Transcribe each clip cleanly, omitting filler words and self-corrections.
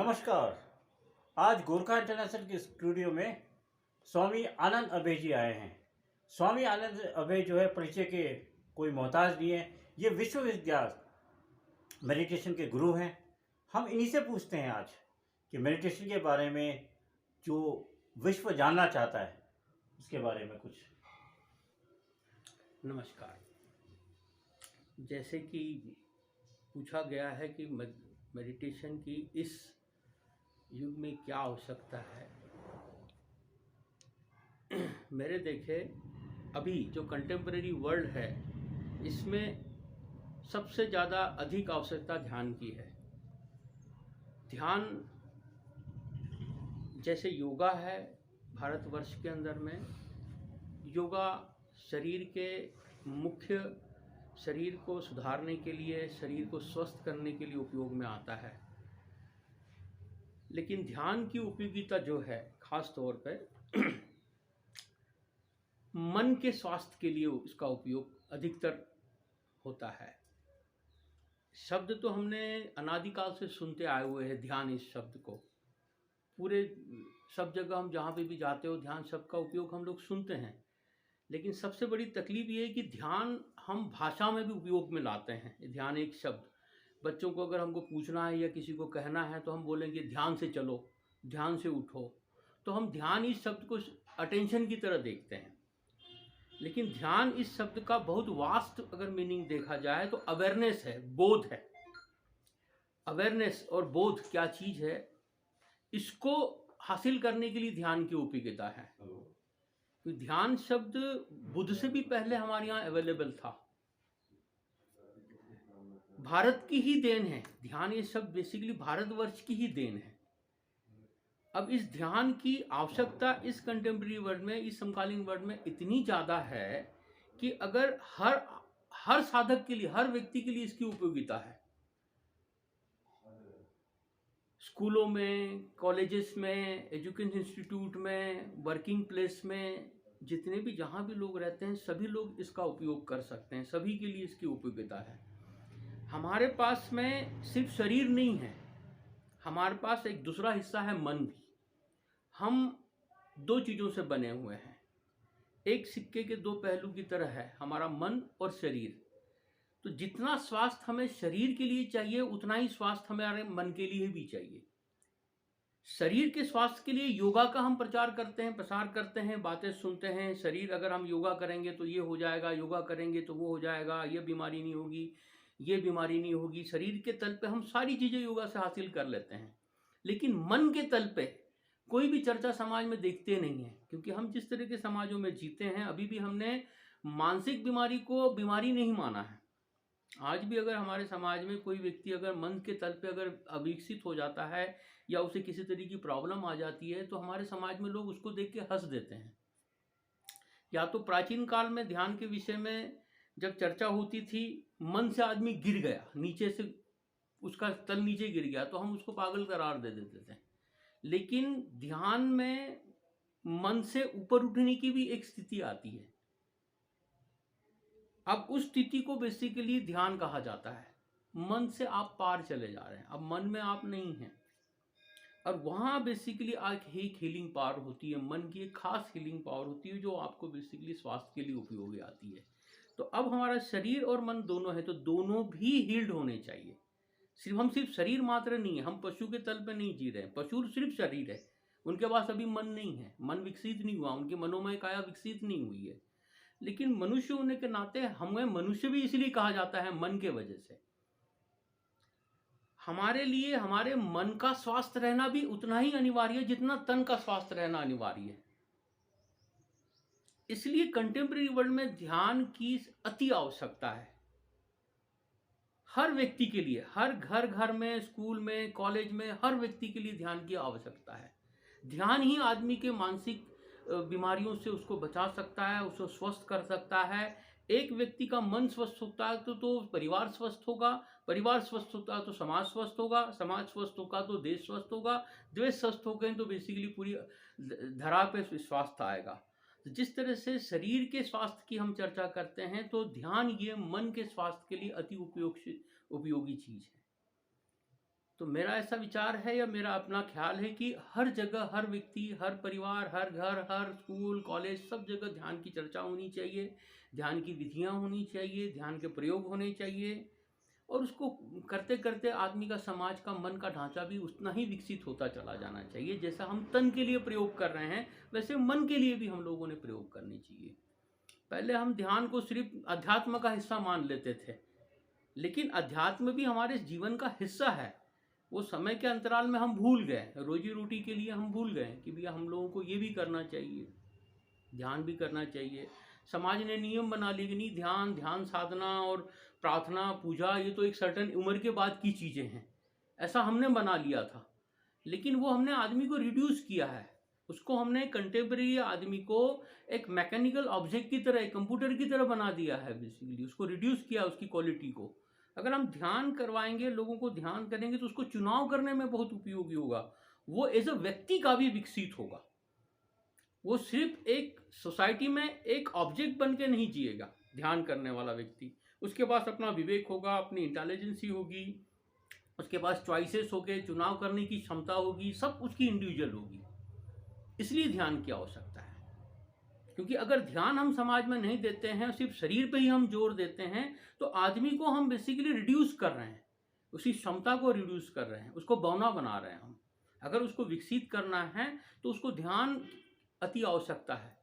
नमस्कार। आज गोरखा इंटरनेशनल के स्टूडियो में स्वामी आनंद अभय जी आए हैं। स्वामी आनंद अभय जो है परिचय के कोई मोहताज नहीं है। ये विश्वविख्यात मेडिटेशन के गुरु हैं। हम इन्हीं से पूछते हैं आज कि मेडिटेशन के बारे में जो विश्व जानना चाहता है उसके बारे में कुछ। नमस्कार। जैसे कि पूछा गया है कि मेडिटेशन की इस युग में क्या आवश्यकता है। मेरे देखे अभी जो कंटेम्परेरी वर्ल्ड है इसमें सबसे ज़्यादा अधिक आवश्यकता ध्यान की है। ध्यान जैसे योगा है भारतवर्ष के अंदर में, योगा शरीर के मुख्य शरीर को सुधारने के लिए, शरीर को स्वस्थ करने के लिए उपयोग में आता है। लेकिन ध्यान की उपयोगिता जो है खास तौर पर मन के स्वास्थ्य के लिए इसका उपयोग अधिकतर होता है। शब्द तो हमने अनादिकाल से सुनते आए हुए हैं, ध्यान इस शब्द को पूरे सब जगह हम जहाँ पे भी जाते हो ध्यान शब्द का उपयोग हम लोग सुनते हैं। लेकिन सबसे बड़ी तकलीफ ये है कि ध्यान हम भाषा में भी उपयोग में लाते हैं। ध्यान एक शब्द, बच्चों को अगर हमको पूछना है या किसी को कहना है तो हम बोलेंगे ध्यान से चलो, ध्यान से उठो। तो हम ध्यान इस शब्द को अटेंशन की तरह देखते हैं। लेकिन ध्यान इस शब्द का बहुत वास्ट अगर मीनिंग देखा जाए तो अवेयरनेस है, बोध है। अवेयरनेस और बोध क्या चीज़ है, इसको हासिल करने के लिए ध्यान की उपयोगिता है। तो ध्यान शब्द बुद्ध से भी पहले हमारे यहाँ अवेलेबल था। भारत की ही देन है ध्यान, ये शब्द बेसिकली भारतवर्ष की ही देन है। अब इस ध्यान की आवश्यकता इस कंटेम्प्रेरी वर्ल्ड में, इस समकालीन वर्ल्ड में इतनी ज़्यादा है कि अगर हर साधक के लिए, हर व्यक्ति के लिए इसकी उपयोगिता है। स्कूलों में, कॉलेजेस में, एजुकेशन इंस्टीट्यूट में, वर्किंग प्लेस में, जितने भी जहाँ भी लोग रहते हैं सभी लोग इसका उपयोग कर सकते हैं। सभी के लिए इसकी उपयोगिता है। हमारे पास में सिर्फ शरीर नहीं है, हमारे पास एक दूसरा हिस्सा है मन भी। हम दो चीज़ों से बने हुए हैं, एक सिक्के के दो पहलू की तरह है हमारा मन और शरीर। तो जितना स्वास्थ्य हमें शरीर के लिए चाहिए उतना ही स्वास्थ्य हमारे मन के लिए भी चाहिए। शरीर के स्वास्थ्य के लिए योगा का हम प्रचार करते हैं, प्रसार करते हैं, बातें सुनते हैं। शरीर अगर हम योगा करेंगे तो ये हो जाएगा, योगा करेंगे तो वो हो जाएगा, ये बीमारी नहीं होगी, ये बीमारी नहीं होगी। शरीर के तल पे हम सारी चीज़ें योगा से हासिल कर लेते हैं। लेकिन मन के तल पे कोई भी चर्चा समाज में देखते नहीं है, क्योंकि हम जिस तरह के समाजों में जीते हैं अभी भी हमने मानसिक बीमारी को बीमारी नहीं माना है। आज भी अगर हमारे समाज में कोई व्यक्ति अगर मन के तल पे अगर अविकसित हो जाता है या उसे किसी तरह की प्रॉब्लम आ जाती है तो हमारे समाज में लोग उसको देख के हंस देते हैं। या तो प्राचीन काल में ध्यान के विषय में जब चर्चा होती थी, मन से आदमी गिर गया, नीचे से उसका तल नीचे गिर गया तो हम उसको पागल करार दे देते थे। लेकिन ध्यान में मन से ऊपर उठने की भी एक स्थिति आती है। अब उस स्थिति को बेसिकली ध्यान कहा जाता है। मन से आप पार चले जा रहे हैं, अब मन में आप नहीं हैं। और वहाँ बेसिकली एक हीलिंग पावर होती है, मन की एक खास हीलिंग पावर होती है जो आपको बेसिकली स्वास्थ्य के लिए उपयोगी आती है। तो अब हमारा शरीर और मन दोनों है, तो दोनों भी हील्ड होने चाहिए। हम सिर्फ शरीर मात्र नहीं है, हम पशु के तल पे नहीं जी रहे हैं। पशु सिर्फ शरीर है, उनके पास अभी मन नहीं है, मन विकसित नहीं हुआ, उनकी मनोमय काया विकसित नहीं हुई है। लेकिन मनुष्य होने के नाते हमें मनुष्य भी इसलिए कहा जाता है मन के वजह से। हमारे लिए हमारे मन का स्वास्थ्य रहना भी उतना ही अनिवार्य है जितना तन का स्वास्थ्य रहना अनिवार्य है। इसलिए कंटेम्प्रेरी वर्ल्ड में ध्यान की अति आवश्यकता है। हर व्यक्ति के लिए, हर घर में, स्कूल में, कॉलेज में, हर व्यक्ति के लिए ध्यान की आवश्यकता है। ध्यान ही आदमी के मानसिक बीमारियों से उसको बचा सकता है, उसको स्वस्थ कर सकता है। एक व्यक्ति का मन स्वस्थ होता है तो परिवार स्वस्थ होगा, परिवार स्वस्थ होता है तो समाज स्वस्थ होगा, समाज स्वस्थ होगा तो देश स्वस्थ होगा, देश स्वस्थ हो गए तो बेसिकली पूरी धरा पे स्वास्थ्य आएगा। जिस तरह से शरीर के स्वास्थ्य की हम चर्चा करते हैं तो ध्यान ये मन के स्वास्थ्य के लिए अति उपयोगी चीज़ है। तो मेरा ऐसा विचार है या मेरा अपना ख्याल है कि हर जगह, हर व्यक्ति, हर परिवार, हर घर, हर स्कूल, कॉलेज, सब जगह ध्यान की चर्चा होनी चाहिए, ध्यान की विधियाँ होनी चाहिए, ध्यान के प्रयोग होने चाहिए, और उसको करते करते आदमी का, समाज का, मन का ढांचा भी उतना ही विकसित होता चला जाना चाहिए। जैसा हम तन के लिए प्रयोग कर रहे हैं, वैसे मन के लिए भी हम लोगों ने प्रयोग करनी चाहिए। पहले हम ध्यान को सिर्फ अध्यात्म का हिस्सा मान लेते थे, लेकिन अध्यात्म भी हमारे जीवन का हिस्सा है। वो समय के अंतराल में हम भूल गए, रोजी रोटी के लिए हम भूल गए कि भैया हम लोगों को ये भी करना चाहिए, ध्यान भी करना चाहिए। समाज ने नियम बना लिए कि नहीं, ध्यान साधना और प्रार्थना, पूजा, ये तो एक सर्टेन उम्र के बाद की चीज़ें हैं, ऐसा हमने बना लिया था। लेकिन वो हमने आदमी को रिड्यूस किया है, उसको हमने कंटेम्प्रेरी आदमी को एक मैकेनिकल ऑब्जेक्ट की तरह, एक कंप्यूटर की तरह बना दिया है। बेसिकली उसको रिड्यूस किया, उसकी क्वालिटी को। अगर हम ध्यान करवाएंगे, लोगों को ध्यान करेंगे, तो उसको चुनाव करने में बहुत उपयोगी होगा। वो एज अ व्यक्ति का भी विकसित होगा। वो सिर्फ एक सोसाइटी में एक ऑब्जेक्ट बन के नहीं जिएगा ध्यान करने वाला व्यक्ति। उसके पास अपना विवेक होगा, अपनी इंटेलिजेंसी होगी, उसके पास चॉइसेस होंगे, चुनाव करने की क्षमता होगी, सब उसकी इंडिविजुअल होगी। इसलिए ध्यान की आवश्यकता है। क्योंकि अगर ध्यान हम समाज में नहीं देते हैं, सिर्फ शरीर पे ही हम जोर देते हैं, तो आदमी को हम बेसिकली रिड्यूस कर रहे हैं, उसकी क्षमता को रिड्यूस कर रहे हैं, उसको बौना बना रहे हैं हम। अगर उसको विकसित करना है तो उसको ध्यान अति आवश्यकता है,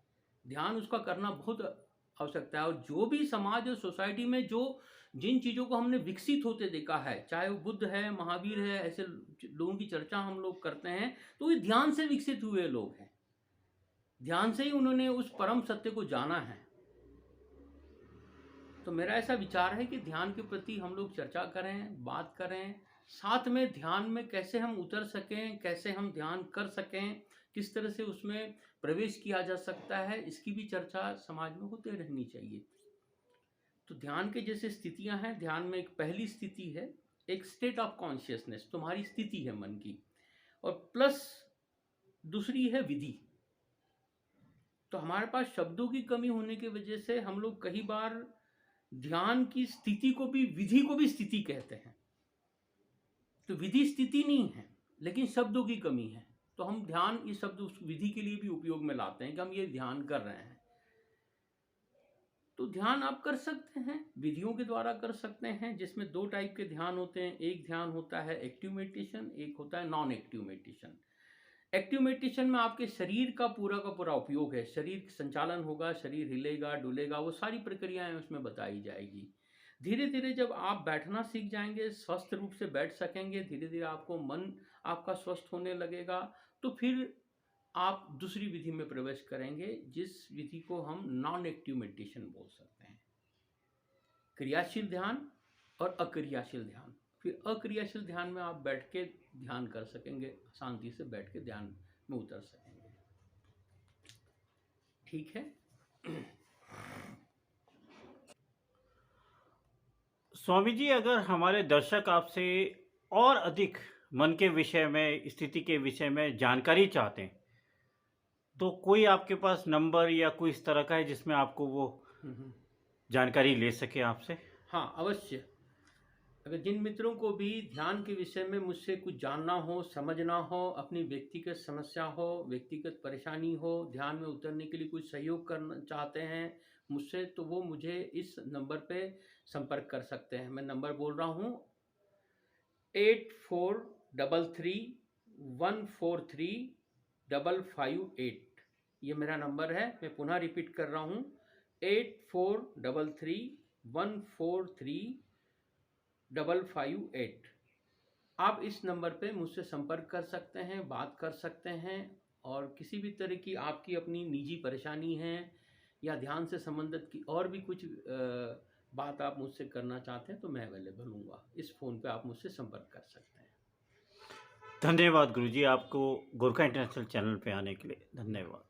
ध्यान उसका करना बहुत आवश्यकता है। और जो भी समाज और सोसाइटी में जो जिन चीज़ों को हमने विकसित होते देखा है, चाहे वो बुद्ध है, महावीर है, ऐसे लोगों की चर्चा हम लोग करते हैं, तो ये ध्यान से विकसित हुए लोग हैं। ध्यान से ही उन्होंने उस परम सत्य को जाना है। तो मेरा ऐसा विचार है कि ध्यान के प्रति हम लोग चर्चा करें, बात करें, साथ में ध्यान में कैसे हम उतर सकें, कैसे हम ध्यान कर सकें, किस तरह से उसमें प्रवेश किया जा सकता है, इसकी भी चर्चा समाज में होते रहनी चाहिए। तो ध्यान के जैसे स्थितियां हैं, ध्यान में एक पहली स्थिति है, एक स्टेट ऑफ कॉन्शियसनेस, तुम्हारी स्थिति है मन की, और प्लस दूसरी है विधि। तो हमारे पास शब्दों की कमी होने की वजह से हम लोग कई बार ध्यान की स्थिति को भी, विधि को भी स्थिति कहते हैं। तो विधि स्थिति नहीं है, लेकिन शब्दों की कमी है। तो हम ध्यान इस शब्द उस विधि के लिए भी उपयोग में लाते हैं कि हम ये ध्यान कर रहे हैं। तो ध्यान आप कर सकते हैं, विधियों के द्वारा कर सकते हैं, जिसमें दो टाइप के ध्यान होते हैं। एक ध्यान होता है एक्टिव मेडिटेशन, एक होता है non active meditation. Active meditation में आपके शरीर का पूरा उपयोग है, शरीर संचालन होगा, शरीर हिलेगा डुलेगा, वो सारी प्रक्रियाएं उसमें बताई जाएगी। धीरे धीरे जब आप बैठना सीख जाएंगे, स्वस्थ रूप से बैठ सकेंगे, धीरे धीरे आपको मन आपका स्वस्थ होने लगेगा, तो फिर आप दूसरी विधि में प्रवेश करेंगे, जिस विधि को हम नॉन एक्टिव मेडिटेशन बोल सकते हैं। क्रियाशील ध्यान और अक्रियाशील ध्यान। फिर अक्रियाशील ध्यान में आप बैठ के ध्यान कर सकेंगे, शांति से बैठ के ध्यान में उतर सकेंगे। ठीक है। स्वामी जी, अगर हमारे दर्शक आपसे और अधिक मन के विषय में, स्थिति के विषय में जानकारी चाहते हैं, तो कोई आपके पास नंबर या कोई इस तरह का है जिसमें आपको वो जानकारी ले सके आपसे? हाँ, अवश्य। अगर जिन मित्रों को भी ध्यान के विषय में मुझसे कुछ जानना हो, समझना हो, अपनी व्यक्तिगत समस्या हो, व्यक्तिगत परेशानी हो, ध्यान में उतरने के लिए कुछ सहयोग करना चाहते हैं मुझसे, तो वो मुझे इस नंबर पे संपर्क कर सकते हैं। मैं नंबर बोल रहा हूँ 8433143558। ये मेरा नंबर है। मैं पुनः रिपीट कर रहा हूँ 8433143558। आप इस नंबर पे मुझसे संपर्क कर सकते हैं, बात कर सकते हैं, और किसी भी तरह की आपकी अपनी निजी परेशानी है या ध्यान से संबंधित की और भी कुछ बात आप मुझसे करना चाहते हैं, तो मैं अवेलेबल हूँगा। इस फ़ोन पे आप मुझसे संपर्क कर सकते हैं। धन्यवाद गुरुजी, आपको गोरखा इंटरनेशनल चैनल पे आने के लिए धन्यवाद।